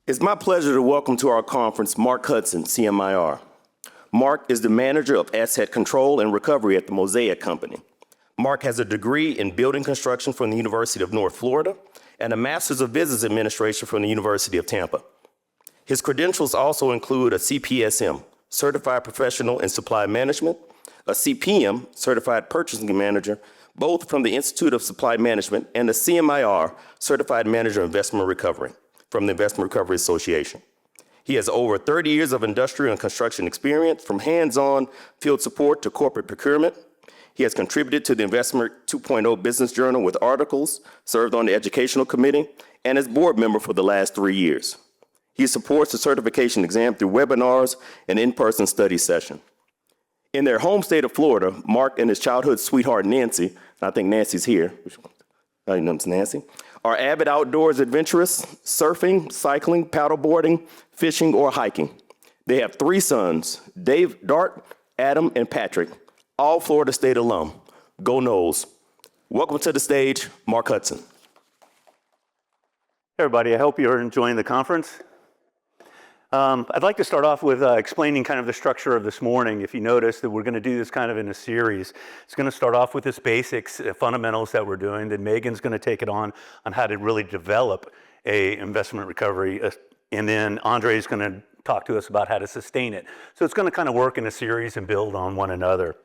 It's my pleasure to welcome to our conference Mark Hutson, CMIR. Mark is the manager of asset control and recovery at the Mosaic company. Mark has a degree in building construction from the University of North Florida and a master's of business administration from the University of Tampa. His credentials also include a C.P.M, certified professional in supply management, a C.P.M, certified purchasing manager, both from the Institute of Supply Management, and a CMIR, certified manager of investment recovery from the Investment Recovery Association. He has over 30 years of industrial and construction experience, from hands-on field support to corporate procurement. He has contributed to the Investment 2.0 Business Journal with articles, served on the Educational Committee, and as board member for the last 3 years. He supports the certification exam through webinars and in-person study session. In their home state of Florida, Mark and his childhood sweetheart, Nancy, and I think Nancy's here, I know it's Nancy, are avid outdoors adventurous, surfing, cycling, paddleboarding, fishing, or hiking. They have 3 sons, Dave, Dart, Adam, and Patrick, all Florida State alum. Go Noles. Welcome to the stage, Mark Hutson. Hey everybody, I hope you're enjoying the conference. I'd like to start off with explaining kind of the structure of this morning. If you notice that we're going to do this kind of in a series. It's going to start off with this basics, fundamentals that we're doing. Then Megan's going to take it on how to really develop a investment recovery. And then Andre is going to talk to us about how to sustain it. So it's going to kind of work in a series and build on one another.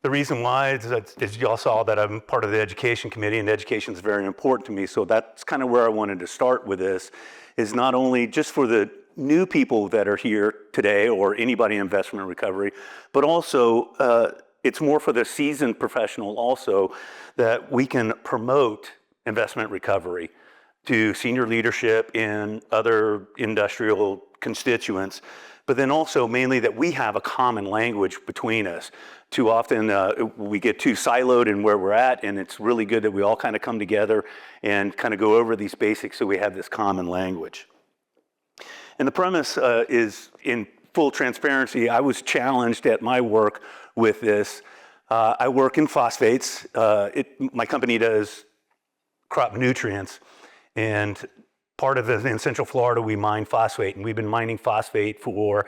The reason why is that, as you all saw, that I'm part of the Education Committee, and education is very important to me. So that's kind of where I wanted to start with this, is not only just for the new people that are here today or anybody in investment recovery, but also it's more for the seasoned professional also, that we can promote investment recovery to senior leadership and other industrial constituents, but then also mainly that we have a common language between us. Too often we get too siloed in where we're at, and it's really good that we all kind of come together and kind of go over these basics so we have this common language. And the premise is, in full transparency, I was challenged at my work with this. I work in phosphates. My company does crop nutrients, and part of it in Central Florida, we mine phosphate, and we've been mining phosphate for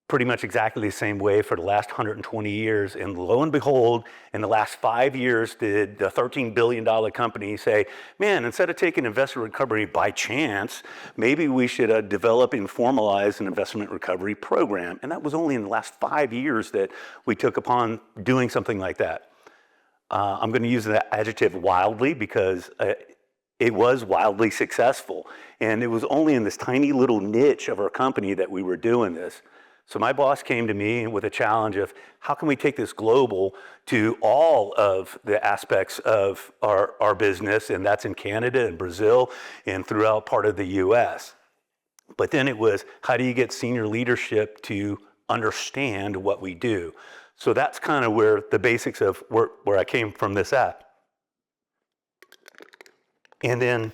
pretty much exactly the same way for the last 120 years. And lo and behold, in the last 5 years, did the $13 billion company say, man, instead of taking investment recovery by chance, maybe we should develop and formalize an investment recovery program. And that was only in the last 5 years that we took upon doing something like that. I'm going to use that adjective wildly because it was wildly successful. And it was only in this tiny little niche of our company that we were doing this. So my boss came to me with a challenge of how can we take this global to all of the aspects of our business, and that's in Canada and Brazil and throughout part of the US. But then it was, how do you get senior leadership to understand what we do? So that's kind of where the basics of where I came from this at. And then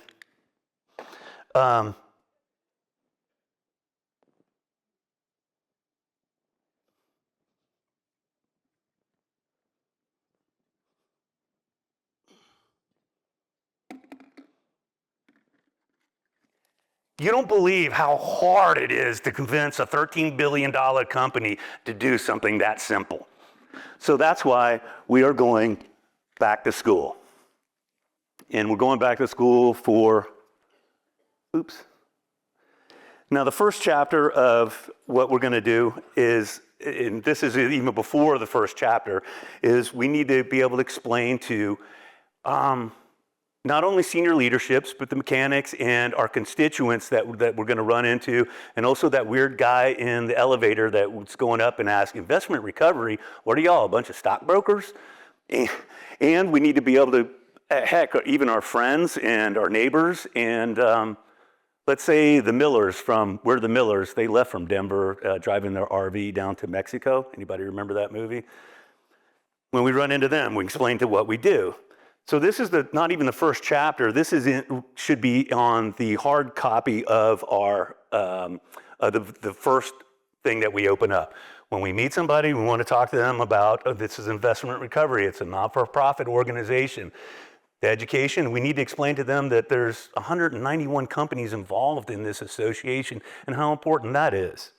you don't believe how hard it is to convince a $13 billion company to do something that simple. So that's why we are going back to school. And we're going back to school for, Now the first chapter of what we're going to do is, and this is even before the first chapter, is we need to be able to explain to not only senior leaderships, but the mechanics and our constituents that we're going to run into, and also that weird guy in the elevator that was going up and asked, investment recovery, what are y'all, a bunch of stockbrokers? And we need to be able to, heck, even our friends and our neighbors, and let's say the Millers we're the Millers, they left from Denver driving their RV down to Mexico. Anybody remember that movie? When we run into them, we explain to what we do. So this is not even the first chapter. This should be on the hard copy of our the first thing that we open up. When we meet somebody, we want to talk to them about this is investment recovery. It's a not-for-profit organization. The education, we need to explain to them that there's 191 companies involved in this association and how important that is.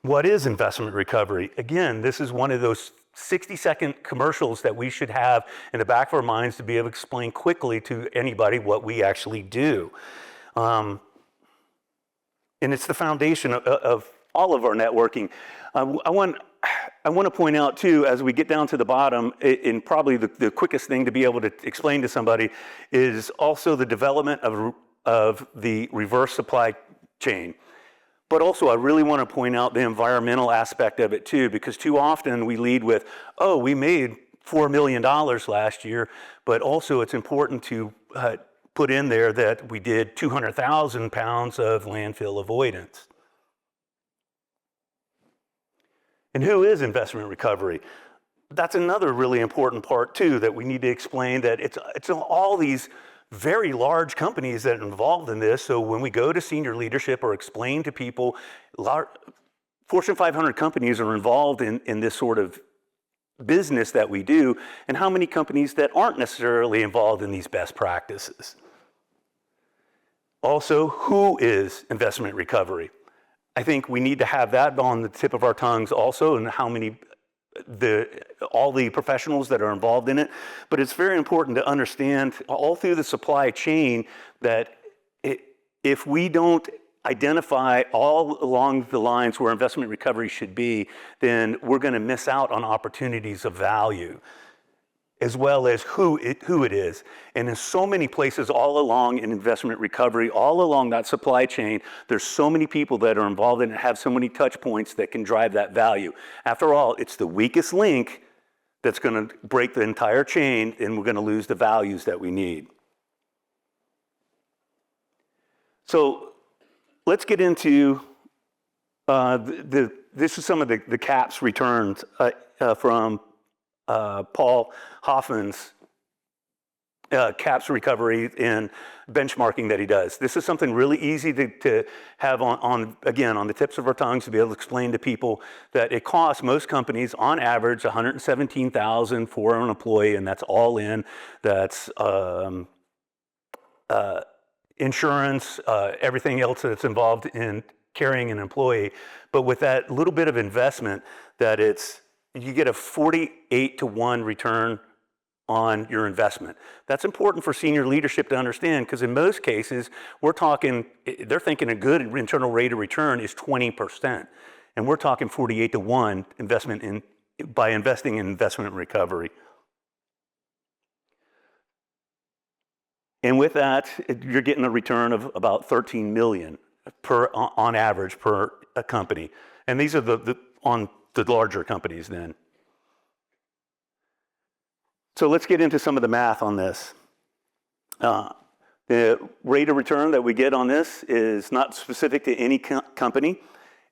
What is investment recovery? Again, this is one of those 60-second commercials that we should have in the back of our minds to be able to explain quickly to anybody what we actually do. And it's the foundation of all of our networking. I want to point out too, as we get down to the bottom, and probably the quickest thing to be able to explain to somebody is also the development of the reverse supply chain. But also I really want to point out the environmental aspect of it too, because too often we lead with, oh, we made $4 million last year, but also it's important to put in there that we did 200,000 pounds of landfill avoidance. And who is investment recovery? That's another really important part too that we need to explain, that it's all these very large companies that are involved in this. So when we go to senior leadership or explain to people, Fortune 500 companies are involved in this sort of business that we do, and how many companies that aren't necessarily involved in these best practices. Also, who is investment recovery? I think we need to have that on the tip of our tongues also, and how many all the professionals that are involved in it. But it's very important to understand all through the supply chain that if we don't identify all along the lines where investment recovery should be, then we're going to miss out on opportunities of value, as well as who it is. And in so many places all along in investment recovery, all along that supply chain, there's so many people that are involved in it, have so many touch points that can drive that value. After all, it's the weakest link that's going to break the entire chain, and we're going to lose the values that we need. So let's get into this is some of the CAPS returns from Paul Hoffman's CAPS recovery and benchmarking that he does. This is something really easy to have again, on the tips of our tongues, to be able to explain to people that it costs most companies on average $117,000 for an employee, and that's all in. That's insurance, everything else that's involved in carrying an employee. But with that little bit of investment, that you get a 48-to-1 return on your investment. That's important for senior leadership to understand, because in most cases, they're thinking a good internal rate of return is 20%. And we're talking 48-to-1 investment by investing in investment recovery. And with that, you're getting a return of about $13 million on average per a company. And these are on the larger companies then. So let's get into some of the math on this. The rate of return that we get on this is not specific to any company,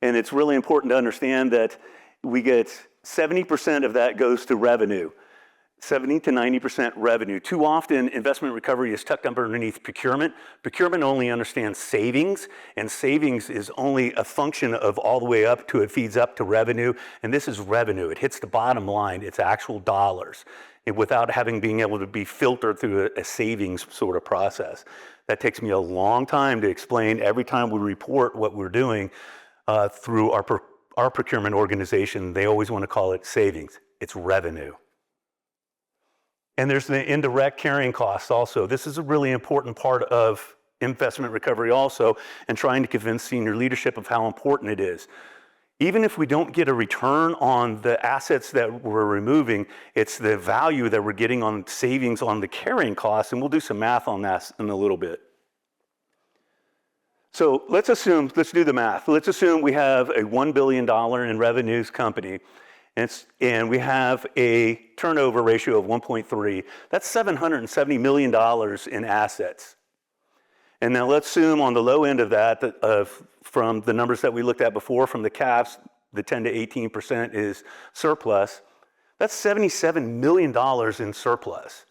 and it's really important to understand that we get 70% of that goes to revenue. 70 to 90% revenue. Too often, investment recovery is tucked underneath procurement. Procurement only understands savings, and savings is only a function of all the way up to, it feeds up to revenue, and this is revenue. It hits the bottom line. It's actual dollars, and without being able to be filtered through a savings sort of process. That takes me a long time to explain every time we report what we're doing through our procurement organization. They always want to call it savings. It's revenue. And there's the indirect carrying costs also. This is a really important part of investment recovery also, and trying to convince senior leadership of how important it is. Even if we don't get a return on the assets that we're removing, it's the value that we're getting on savings on the carrying costs, and we'll do some math on that in a little bit. So let's do the math. Let's assume we have a $1 billion in revenues company, and we have a turnover ratio of 1.3. That's $770 million in assets. And now let's assume on the low end of that, from the numbers that we looked at before, from the CAPS, the 10 to 18% is surplus. That's $77 million in surplus.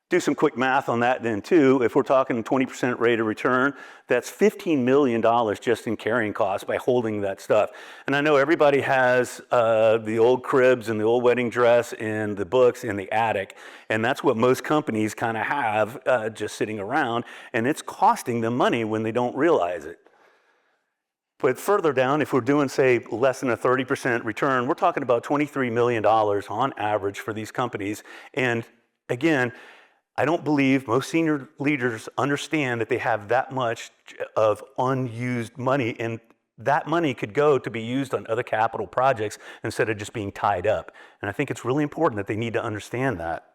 Do some quick math on that then too. If we're talking 20% rate of return, that's $15 million just in carrying costs by holding that stuff. And I know everybody has the old cribs and the old wedding dress and the books in the attic. And that's what most companies kind of have just sitting around. And it's costing them money when they don't realize it. But further down, if we're doing, say, less than a 30% return, we're talking about $23 million on average for these companies. And again, I don't believe most senior leaders understand that they have that much of unused money, and that money could go to be used on other capital projects instead of just being tied up. And I think it's really important that they need to understand that.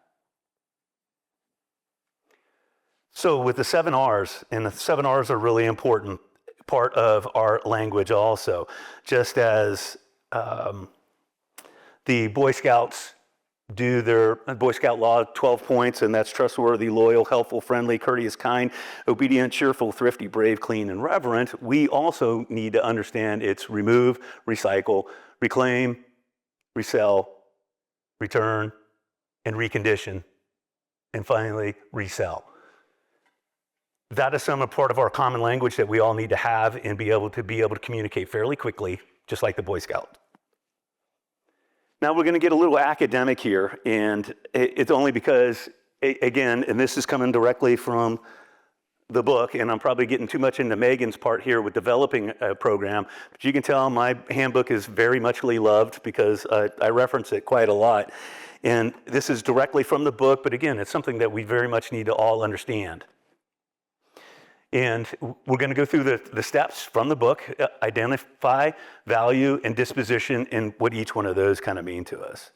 So with the 7 R's, and the 7 R's are really important part of our language also, just as the Boy Scouts do their Boy Scout law, 12 points, and that's trustworthy, loyal, helpful, friendly, courteous, kind, obedient, cheerful, thrifty, brave, clean, and reverent. We also need to understand it's remove, recycle, reclaim, resell, return, and recondition, and finally, resell. That is some part of our common language that we all need to have and be able to communicate fairly quickly, just like the Boy Scout. Now we're going to get a little academic here, and it's only because, again, and this is coming directly from the book, and I'm probably getting too much into Megan's part here with developing a program, but you can tell my handbook is very muchly loved because I reference it quite a lot. And this is directly from the book, but again, it's something that we very much need to all understand. And we're going to go through the steps from the book, identify, value, and disposition, and what each one of those kind of mean to us.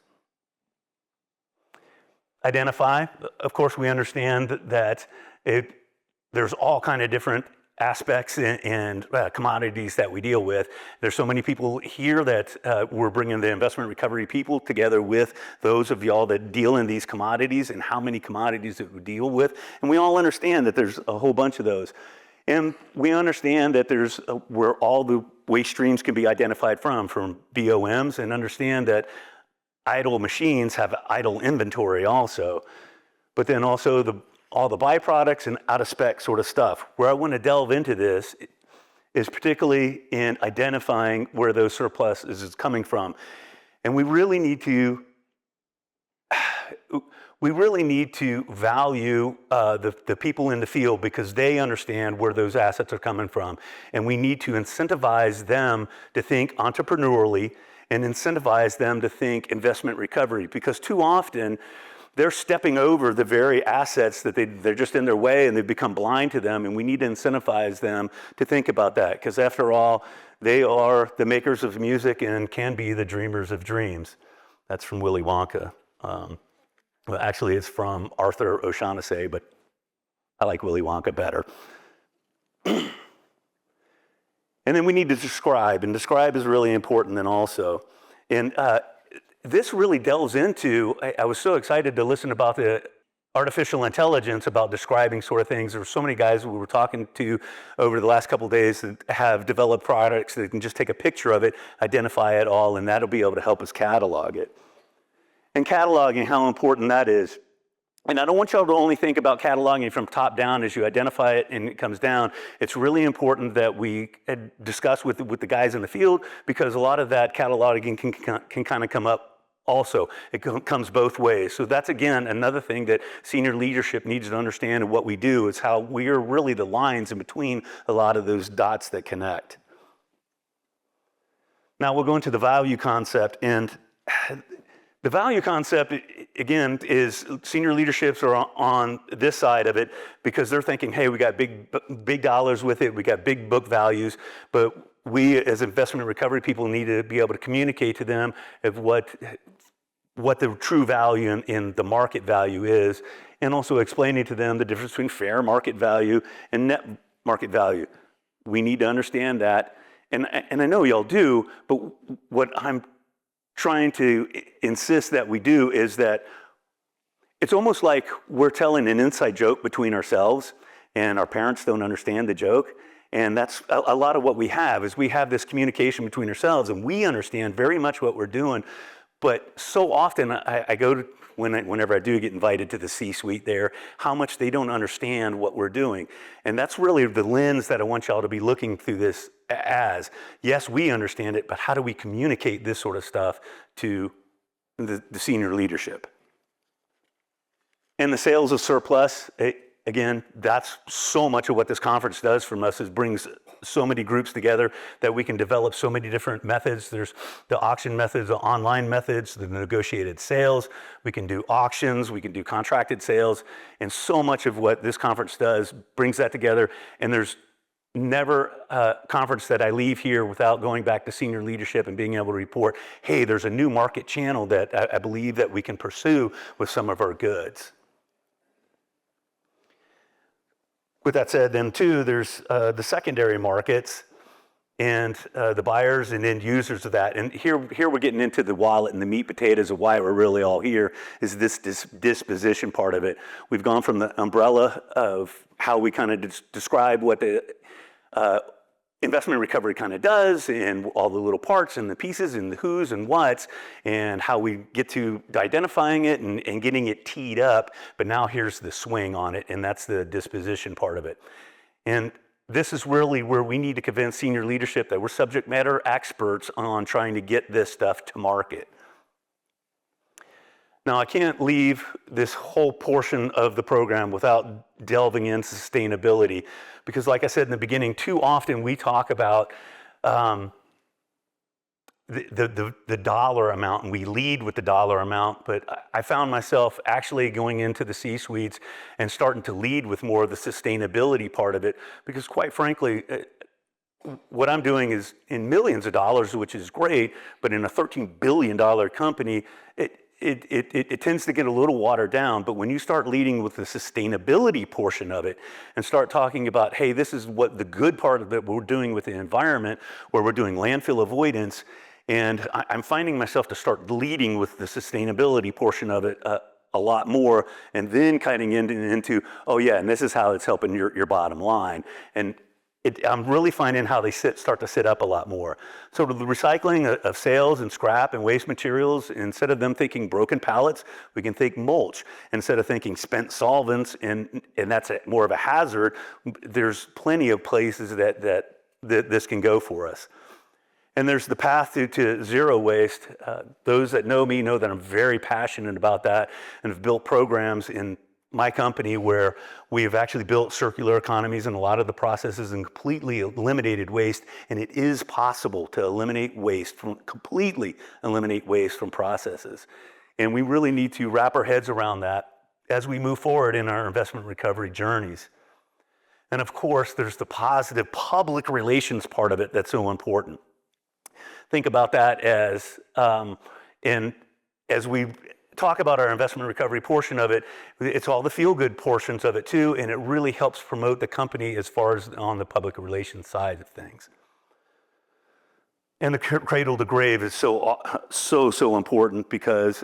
Identify, of course, we understand that there's all kind of different aspects and commodities that we deal with. There's so many people here that we're bringing the investment recovery people together with those of y'all that deal in these commodities and how many commodities that we deal with. And we all understand that there's a whole bunch of those. And we understand that there's where all the waste streams can be identified from BOMs, and understand that idle machines have idle inventory also. But then also all the byproducts and out of spec sort of stuff. Where I want to delve into this is particularly in identifying where those surpluses is coming from. And we really need to value the people in the field because they understand where those assets are coming from. And we need to incentivize them to think entrepreneurially and incentivize them to think investment recovery, because too often they're stepping over the very assets that they're just in their way and they've become blind to them, and we need to incentivize them to think about that, because after all, they are the makers of music and can be the dreamers of dreams. That's from Willy Wonka. Well, actually, it's from Arthur O'Shaughnessy, but I like Willy Wonka better. And then we need to describe, and describe is really important then also. And this really delves into, I was so excited to listen about the artificial intelligence, about describing sort of things. There were so many guys we were talking to over the last couple of days that have developed products that can just take a picture of it, identify it all, and that'll be able to help us catalog it. And cataloging, how important that is. And I don't want y'all to only think about cataloging from top down as you identify it and it comes down. It's really important that we discuss with the guys in the field, because a lot of that cataloging can kind of come up also. It comes both ways. So that's, again, another thing that senior leadership needs to understand of what we do, is how we are really the lines in between a lot of those dots that connect. Now we'll go into the value concept, and the value concept, again, is senior leaderships are on this side of it because they're thinking, hey, we got big dollars with it, we got big book values, but we as investment recovery people need to be able to communicate to them of what the true value in the market value is, and also explaining to them the difference between fair market value and net market value. We need to understand that, and I know y'all do, but what I'm trying to insist that we do is that it's almost like we're telling an inside joke between ourselves, and our parents don't understand the joke. And that's a lot of what we have, is we have this communication between ourselves, and we understand very much what we're doing. But so often I go whenever I do get invited to the C-suite there, how much they don't understand what we're doing. And that's really the lens that I want y'all to be looking through this as. Yes, we understand it, but how do we communicate this sort of stuff to the senior leadership? And the sales of surplus, again, that's so much of what this conference does from us, is brings so many groups together that we can develop so many different methods. There's the auction methods, the online methods, the negotiated sales. We can do auctions, we can do contracted sales, and so much of what this conference does brings that together. And there's never a conference that I leave here without going back to senior leadership and being able to report, hey, there's a new market channel that I believe that we can pursue with some of our goods. With that said, then too, there's the secondary markets and the buyers and end users of that. And here we're getting into the wallet and the meat potatoes of why we're really all here, is this disposition part of it. We've gone from the umbrella of how we kind of describe what the investment recovery kind of does, and all the little parts and the pieces and the who's and what's, and how we get to identifying it and getting it teed up. But now here's the swing on it, and that's the disposition part of it. And this is really where we need to convince senior leadership that we're subject matter experts on trying to get this stuff to market. Now, I can't leave this whole portion of the program without delving into sustainability, because like I said in the beginning, too often we talk about the dollar amount, and we lead with the dollar amount, but I found myself actually going into the C-suites and starting to lead with more of the sustainability part of it, because quite frankly, what I'm doing is in millions of dollars, which is great, but in a $13 billion company, it tends to get a little watered down. But when you start leading with the sustainability portion of it and start talking about, hey, this is what the good part of it we're doing with the environment, where we're doing landfill avoidance, and I'm finding myself to start leading with the sustainability portion of it a lot more, and then cutting into, oh yeah, and this is how it's helping your bottom line. And I'm really finding how they start to sit up a lot more. So the recycling of sales and scrap and waste materials, instead of them thinking broken pallets, we can think mulch. Instead of thinking spent solvents, and that's more of a hazard, there's plenty of places that this can go for us. And there's the path to zero waste. Those that know me know that I'm very passionate about that, and have built programs in my company where we've actually built circular economies in a lot of the processes and completely eliminated waste. And it is possible to completely eliminate waste from processes. And we really need to wrap our heads around that as we move forward in our investment recovery journeys. And of course, there's the positive public relations part of it that's so important. Think about that as we talk about our investment recovery portion of it, it's all the feel-good portions of it too, and it really helps promote the company as far as on the public relations side of things. And the cradle to grave is so important, because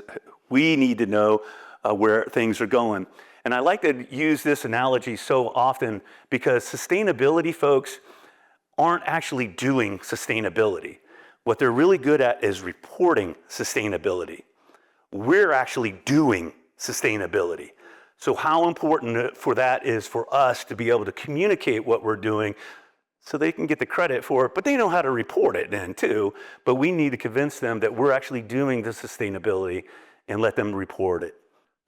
we need to know where things are going. And I like to use this analogy so often, because sustainability folks aren't actually doing sustainability. What they're really good at is reporting sustainability. We're actually doing sustainability. So how important for that is for us to be able to communicate what we're doing so they can get the credit for it, but they know how to report it then too. But we need to convince them that we're actually doing the sustainability and let them report it.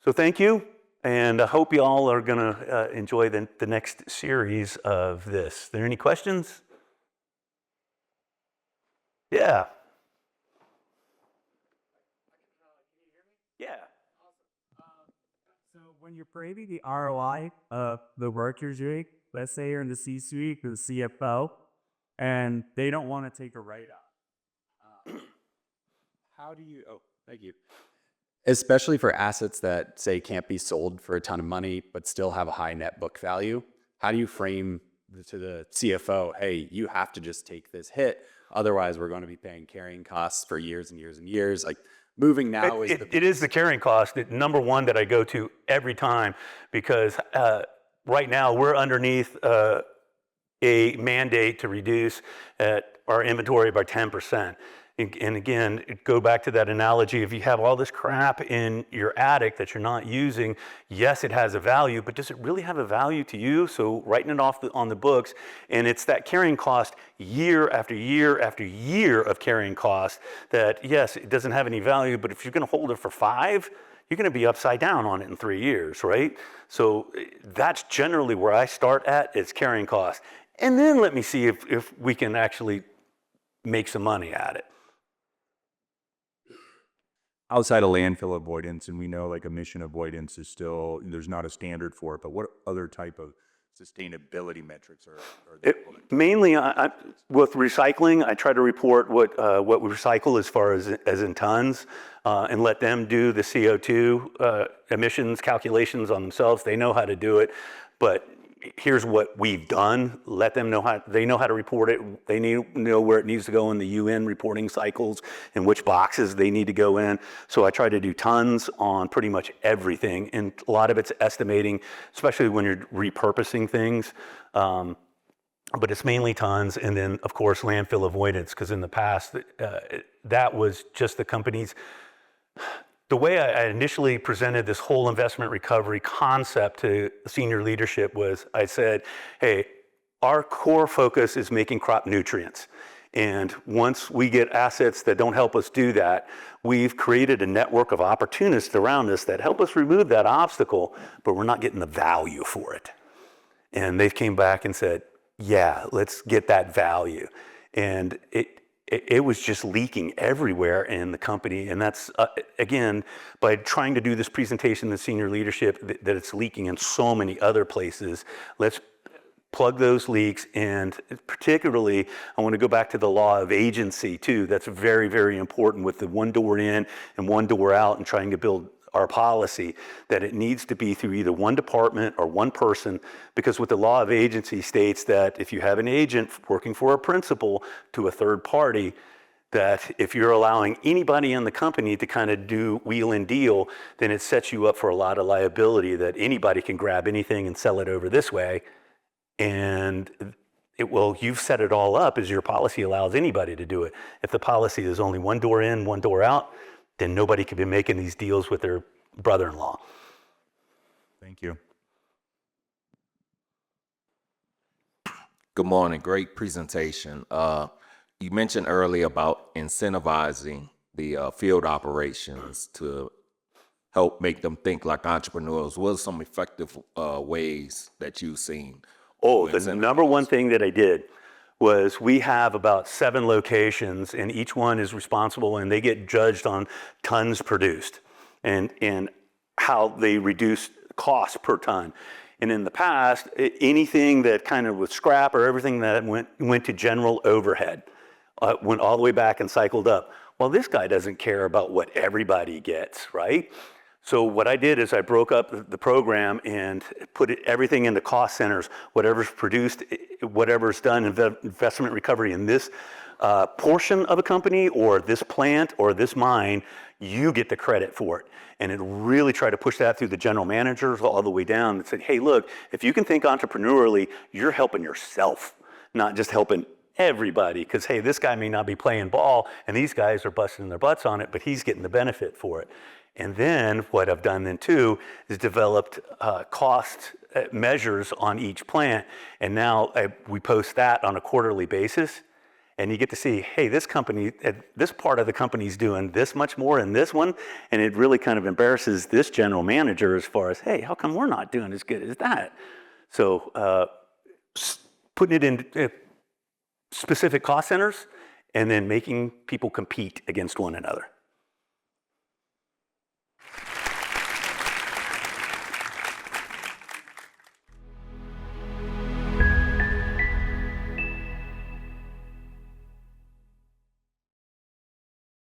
So thank you, and I hope you all are gonna enjoy the next series of this. Are there any questions? Yeah. Yeah. So when you're proving the ROI of the work you're doing, let's say you're in the C-suite with the CFO, and they don't want to take a write-up. How do you, thank you. Especially for assets that, say, can't be sold for a ton of money, but still have a high net book value, how do you frame to the CFO, hey, you have to just take this hit, otherwise we're going to be paying carrying costs for years and years and years. Like, moving now it is the carrying cost, number one, that I go to every time, because right now we're underneath a mandate to reduce our inventory by 10%. And again, go back to that analogy. If you have all this crap in your attic that you're not using, yes, it has a value, but does it really have a value to you? So writing it off on the books, and it's that carrying cost year after year after year of carrying cost that, yes, it doesn't have any value, but if you're gonna hold it for 5, you're gonna be upside down on it in 3 years, right? So that's generally where I start at, is carrying cost. And then let me see if we can actually make some money at it. Outside of landfill avoidance, and we know like emission avoidance is still, there's not a standard for it, but what other type of sustainability metrics are there? Mainly, with recycling, I try to report what we recycle as far as in tons, and let them do the CO2 emissions calculations on themselves. They know how to do it, but here's what we've done. Let them know how, they know how to report it. They know where it needs to go in the UN reporting cycles and which boxes they need to go in. So I try to do tons on pretty much everything. And a lot of it's estimating, especially when you're repurposing things. But it's mainly tons. And then of course, landfill avoidance, because in the past, that was just the companies. The way I initially presented this whole investment recovery concept to senior leadership was, I said, hey, our core focus is making crop nutrients. And once we get assets that don't help us do that, we've created a network of opportunists around us that help us remove that obstacle, but we're not getting the value for it. And they came back and said, yeah, let's get that value. And it was just leaking everywhere in the company. And that's, again, by trying to do this presentation to senior leadership, that it's leaking in so many other places. Let's plug those leaks. And particularly, I want to go back to the law of agency too. That's very, very important with the one door in and one door out, and trying to build our policy, that it needs to be through either one department or one person, because what the law of agency states that if you have an agent working for a principal to a third party, that if you're allowing anybody in the company to kind of do wheel and deal, then it sets you up for a lot of liability, that anybody can grab anything and sell it over this way. And you've set it all up as your policy allows anybody to do it. If the policy is only one door in, one door out, then nobody could be making these deals with their brother-in-law. Thank you. Good morning. Great presentation. You mentioned earlier about incentivizing the field operations to help make them think like entrepreneurs. What are some effective ways that you've seen? Oh, the number one thing that I did was, we have about 7 locations, and each one is responsible, and they get judged on tons produced and how they reduce cost per ton. And in the past, anything that kind of was scrap or everything that went to general overhead went all the way back and cycled up. Well, this guy doesn't care about what everybody gets, right? So what I did is I broke up the program and put everything into cost centers. Whatever's produced, whatever's done in investment recovery in this portion of a company or this plant or this mine, you get the credit for it. And it really tried to push that through the general managers all the way down and said, hey, look, if you can think entrepreneurially, you're helping yourself, not just helping everybody. Because, hey, this guy may not be playing ball and these guys are busting their butts on it, but he's getting the benefit for it. And then what I've done then too is developed cost measures on each plant. And now we post that on a quarterly basis. And you get to see, hey, this company, this part of the company's doing this much more in this one. And it really kind of embarrasses this general manager as far as, hey, how come we're not doing as good as that? So putting it in specific cost centers and then making people compete against one another.